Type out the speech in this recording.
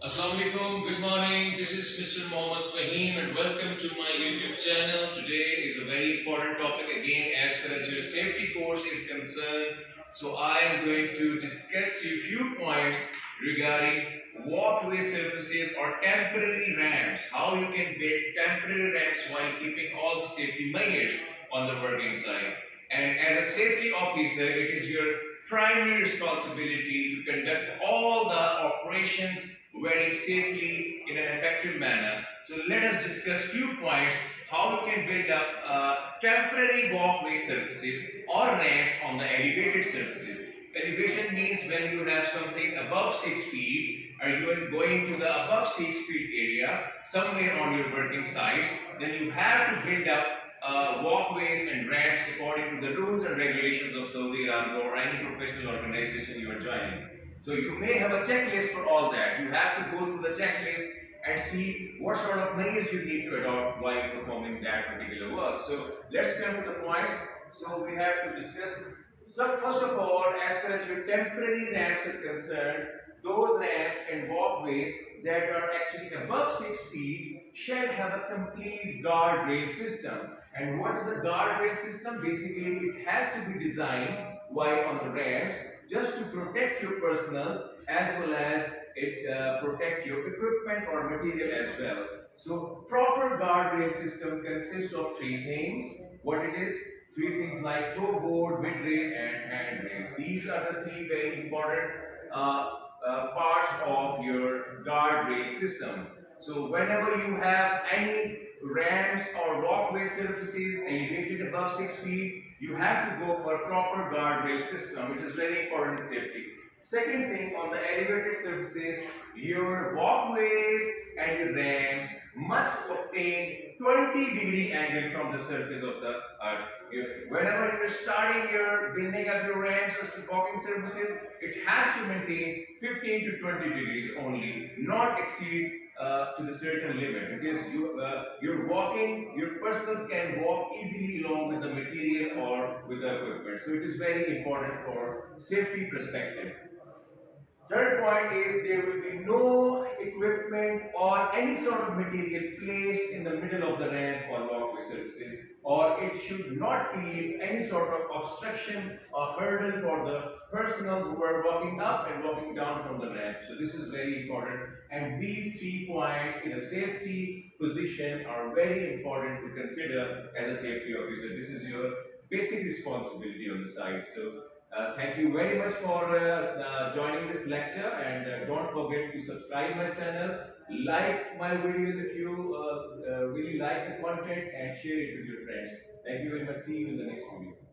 Assalamu alaikum, good morning. This is Mr. Mohammed Fahim and welcome to my YouTube channel. Today is a very important topic again as far as your safety course is concerned. So I am going to discuss a few points regarding walkway surfaces or temporary ramps. How you can build temporary ramps while keeping all the safety measures on the working site. And as a safety officer, it is your primary responsibility to conduct all the operations very safely in an effective manner. So let us discuss few points how you can build up temporary walkway surfaces or ramps on the elevated surfaces. Elevation means when you have something above 6 feet or you are going to the above 6 feet area somewhere on your working sites, then you have to build up walkways and ramps according to the rules and regulations of Saudi Aramco or any professional organization you are joining. So you may have a checklist for all that. You have to go through the checklist and see what sort of measures you need to adopt while performing that particular work. So let's come to the points. So we have to discuss. So first of all, as far as your temporary ramps are concerned, those ramps and walkways that are actually above 6 feet shall have a complete guardrail system. And what is a guardrail system? Basically, it has to be designed while on the ramps just to protect your personals as well as it protect your equipment or material as well. So proper guardrail system consists of three things. What it is? Three things like toe board, mid rail and handrail. These are the three very important parts of your guardrail system. So whenever you have any ramps or walkway surfaces elevated above 6 feet, you have to go for a proper guardrail system, which is very important in safety. Second thing, on the elevated surfaces, your walkways and your ramps must obtain 20-degree angle from the surface of the earth. Whenever you are starting your building up your ramps or walking surfaces, it has to maintain 15 to 20 degrees only, not exceed to the certain limit, because you're walking, your persons can walk easily along with the material or with the equipment. So it is very important for safety perspective. Third point is there will be no equipment or any sort of material placed in the middle of the ramp or walkway surfaces, or it should not create any sort of obstruction or hurdle for the personnel who are walking up and walking down from the ramp. So this is very important, and these 3 points in a safety position are very important to consider as a safety officer. This is your basic responsibility on the site. So thank you very much for joining this lecture, and don't forget to subscribe my channel, like my videos if you really like the content, and share it with your friends. Thank you very much. See you in the next video.